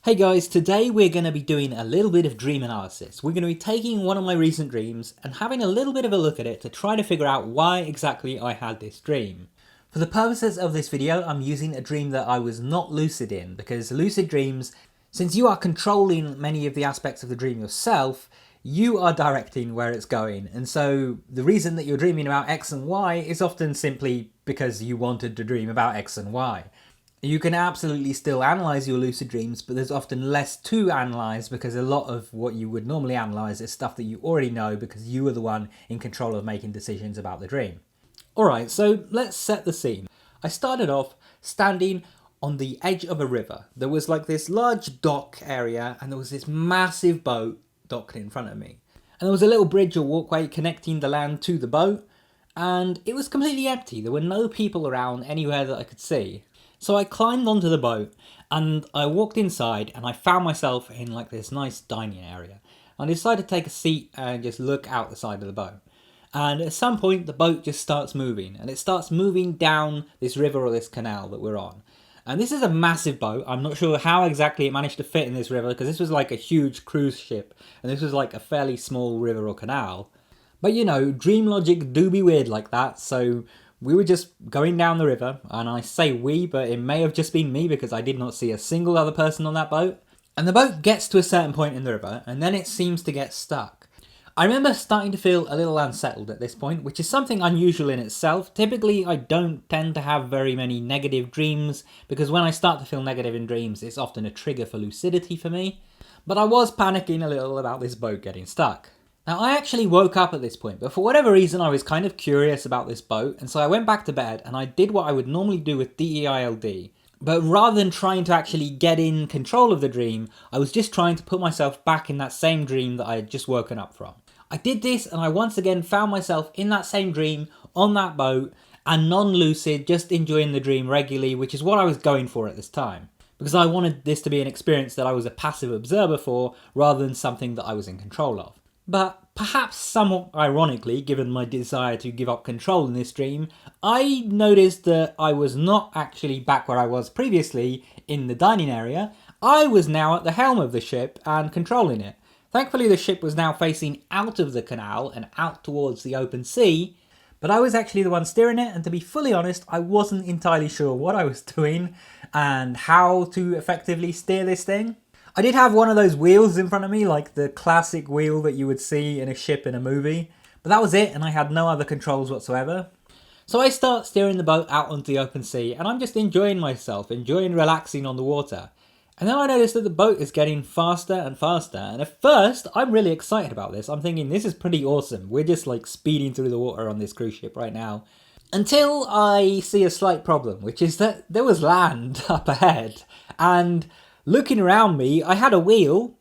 Hey guys, today we're going to be doing a little bit of dream analysis. We're going to be taking one of my recent dreams and having a little bit of a look at it to try to figure out why exactly I had this dream. For the purposes of this video, I'm using a dream that I was not lucid in, because lucid dreams, since you are controlling many of the aspects of the dream yourself, you are directing where it's going. And so the reason that you're dreaming about X and Y is often simply because you wanted to dream about X and Y. You can absolutely still analyse your lucid dreams, but there's often less to analyse because a lot of what you would normally analyse is stuff that you already know because you were the one in control of making decisions about the dream. Alright, so let's set the scene. I started off standing on the edge of a river. There was like this large dock area and there was this massive boat docked in front of me. And there was a little bridge or walkway connecting the land to the boat, and it was completely empty. There were no people around anywhere that I could see. So I climbed onto the boat and I walked inside and I found myself in like this nice dining area. I decided to take a seat and just look out the side of the boat. And at some point the boat just starts moving, and it starts moving down this river or this canal that we're on. And this is a massive boat. I'm not sure how exactly it managed to fit in this river because this was like a huge cruise ship and this was like a fairly small river or canal. But you know, dream logic do be weird like that, so we were just going down the river, and I say we, but it may have just been me because I did not see a single other person on that boat. And the boat gets to a certain point in the river, and then it seems to get stuck. I remember starting to feel a little unsettled at this point, which is something unusual in itself. Typically, I don't tend to have very many negative dreams, because when I start to feel negative in dreams, it's often a trigger for lucidity for me. But I was panicking a little about this boat getting stuck. Now, I actually woke up at this point, but for whatever reason I was kind of curious about this boat, and so I went back to bed and I did what I would normally do with DEILD. But rather than trying to actually get in control of the dream, I was just trying to put myself back in that same dream that I had just woken up from. I did this and I once again found myself in that same dream, on that boat, and non-lucid, just enjoying the dream regularly, which is what I was going for at this time. Because I wanted this to be an experience that I was a passive observer for, rather than something that I was in control of. But perhaps somewhat ironically, given my desire to give up control in this dream, I noticed that I was not actually back where I was previously in the dining area. I was now at the helm of the ship and controlling it. Thankfully the ship was now facing out of the canal and out towards the open sea, but I was actually the one steering it, and to be fully honest, I wasn't entirely sure what I was doing and how to effectively steer this thing. I did have one of those wheels in front of me, like the classic wheel that you would see in a ship in a movie, but that was it, and I had no other controls whatsoever. So I start steering the boat out onto the open sea, and I'm just enjoying myself, enjoying relaxing on the water. And then I notice that the boat is getting faster and faster, and at first I'm really excited about this. I'm thinking this is pretty awesome. We're just like speeding through the water on this cruise ship right now. Until I see a slight problem, which is that there was land up ahead, and looking around me, I had a wheel,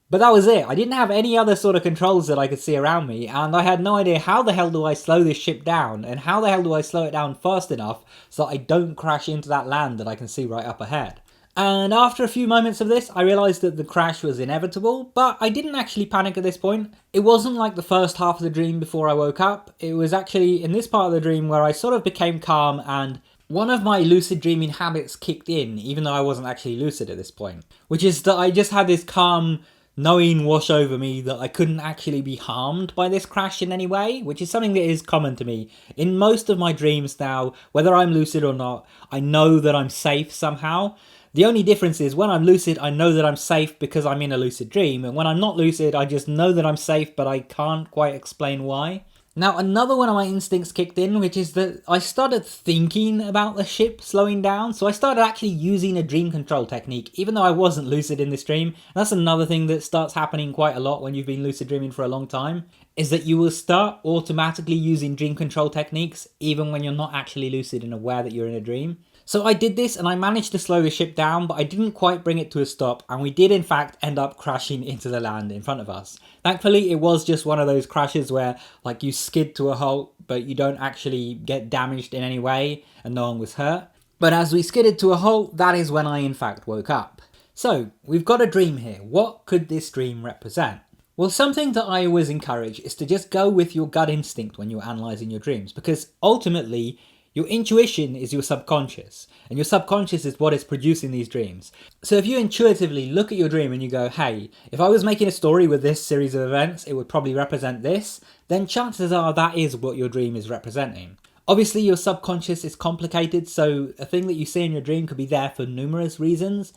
but that was it. I didn't have any other sort of controls that I could see around me, and I had no idea how the hell do I slow this ship down, and how the hell do I slow it down fast enough so that I don't crash into that land that I can see right up ahead. And after a few moments of this, I realised that the crash was inevitable, but I didn't actually panic at this point. It wasn't like the first half of the dream before I woke up. It was actually in this part of the dream where I sort of became calm, and one of my lucid dreaming habits kicked in, even though I wasn't actually lucid at this point, which is that I just had this calm knowing wash over me that I couldn't actually be harmed by this crash in any way, which is something that is common to me. In most of my dreams now, whether I'm lucid or not, I know that I'm safe somehow. The only difference is when I'm lucid, I know that I'm safe because I'm in a lucid dream, and when I'm not lucid, I just know that I'm safe, but I can't quite explain why. Now, another one of my instincts kicked in, which is that I started thinking about the ship slowing down. So I started actually using a dream control technique, even though I wasn't lucid in this dream. And that's another thing that starts happening quite a lot when you've been lucid dreaming for a long time, is that you will start automatically using dream control techniques, even when you're not actually lucid and aware that you're in a dream. So I did this and I managed to slow the ship down, but I didn't quite bring it to a stop, and we did in fact end up crashing into the land in front of us. Thankfully it was just one of those crashes where like you skid to a halt but you don't actually get damaged in any way and no one was hurt. But as we skidded to a halt, that is when I in fact woke up. So we've got a dream here. What could this dream represent? Well, something that I always encourage is to just go with your gut instinct when you're analysing your dreams, because ultimately Your intuition is your subconscious, and your subconscious is what is producing these dreams. So if you intuitively look at your dream and you go, hey, if I was making a story with this series of events, it would probably represent this, then chances are that is what your dream is representing. Obviously, your subconscious is complicated, so a thing that you see in your dream could be there for numerous reasons,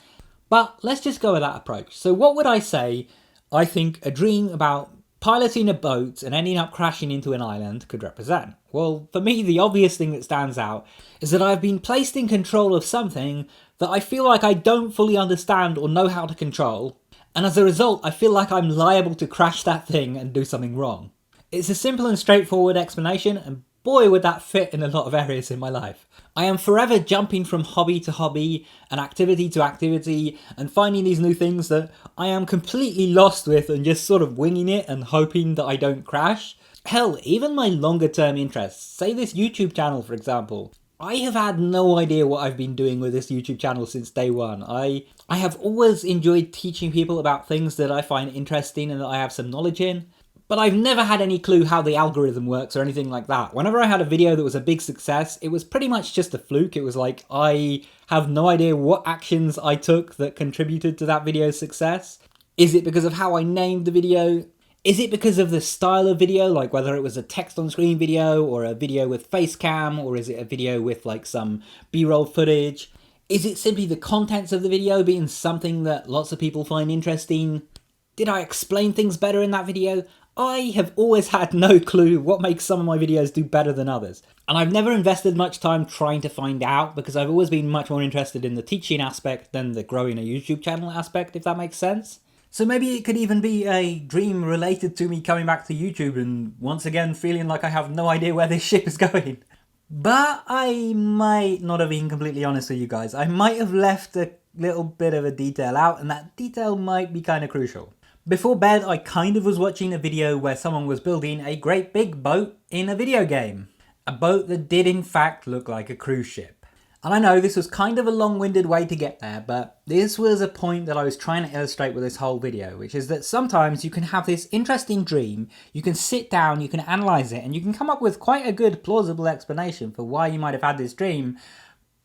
but let's just go with that approach. So what would I say I think a dream about piloting a boat and ending up crashing into an island could represent? Well, for me, the obvious thing that stands out is that I've been placed in control of something that I feel like I don't fully understand or know how to control, and as a result, I feel like I'm liable to crash that thing and do something wrong. It's a simple and straightforward explanation, and boy would that fit in a lot of areas in my life. I am forever jumping from hobby to hobby and activity to activity and finding these new things that I am completely lost with and just sort of winging it and hoping that I don't crash. Hell, even my longer term interests, say this YouTube channel for example, I have had no idea what I've been doing with this YouTube channel since day one. I have always enjoyed teaching people about things that I find interesting and that I have some knowledge in. But I've never had any clue how the algorithm works or anything like that. Whenever I had a video that was a big success, it was pretty much just a fluke. It was like, I have no idea what actions I took that contributed to that video's success. Is it because of how I named the video? Is it because of the style of video, like whether it was a text on screen video or a video with face cam, or is it a video with like some B-roll footage? Is it simply the contents of the video being something that lots of people find interesting? Did I explain things better in that video? I have always had no clue what makes some of my videos do better than others. And I've never invested much time trying to find out because I've always been much more interested in the teaching aspect than the growing a YouTube channel aspect, if that makes sense. So maybe it could even be a dream related to me coming back to YouTube and once again feeling like I have no idea where this ship is going. But I might not have been completely honest with you guys. I might have left a little bit of a detail out, and that detail might be kind of crucial. Before bed, I kind of was watching a video where someone was building a great big boat in a video game. A boat that did in fact look like a cruise ship. And I know this was kind of a long-winded way to get there, but this was a point that I was trying to illustrate with this whole video, which is that sometimes you can have this interesting dream, you can sit down, you can analyse it, and you can come up with quite a good plausible explanation for why you might have had this dream,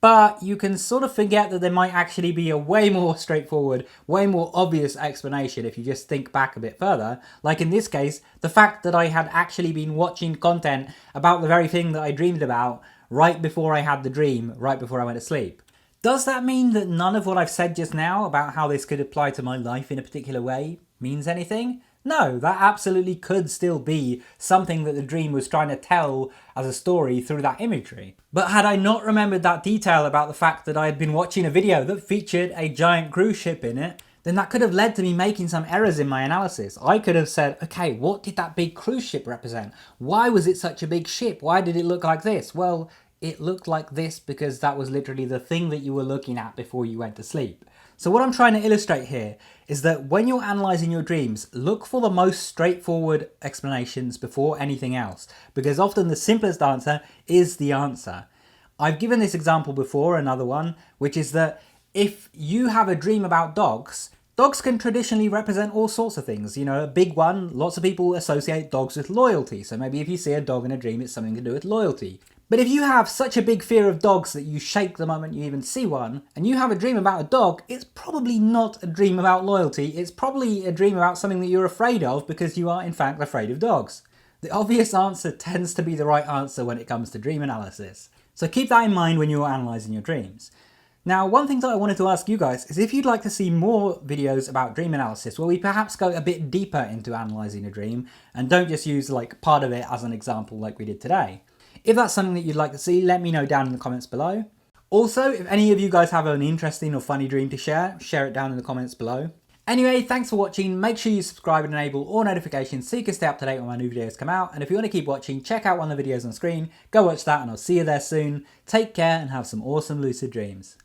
but you can sort of forget that there might actually be a way more straightforward, way more obvious explanation if you just think back a bit further. Like in this case, the fact that I had actually been watching content about the very thing that I dreamed about right before I had the dream, right before I went to sleep. Does that mean that none of what I've said just now about how this could apply to my life in a particular way means anything? No, that absolutely could still be something that the dream was trying to tell as a story through that imagery. But had I not remembered that detail about the fact that I had been watching a video that featured a giant cruise ship in it, then that could have led to me making some errors in my analysis. I could have said, okay, what did that big cruise ship represent? Why was it such a big ship? Why did it look like this? Well, it looked like this because that was literally the thing that you were looking at before you went to sleep. So what I'm trying to illustrate here is that when you're analysing your dreams, look for the most straightforward explanations before anything else, because often the simplest answer is the answer. I've given this example before, another one, which is that if you have a dream about dogs, dogs can traditionally represent all sorts of things. You know, a big one, lots of people associate dogs with loyalty. So maybe if you see a dog in a dream, it's something to do with loyalty. But if you have such a big fear of dogs that you shake the moment you even see one, and you have a dream about a dog, it's probably not a dream about loyalty. It's probably a dream about something that you're afraid of because you are in fact afraid of dogs. The obvious answer tends to be the right answer when it comes to dream analysis. So keep that in mind when you're analysing your dreams. Now, one thing that I wanted to ask you guys is if you'd like to see more videos about dream analysis where we perhaps go a bit deeper into analysing a dream and don't just use like part of it as an example like we did today. If that's something that you'd like to see, let me know down in the comments below. Also, if any of you guys have an interesting or funny dream to share it down in the comments below. Anyway, thanks for watching. Make sure you subscribe and enable all notifications so you can stay up to date when my new videos come out. And if you want to keep watching, check out one of the videos on screen. Go watch that and I'll see you there soon. Take care and have some awesome lucid dreams.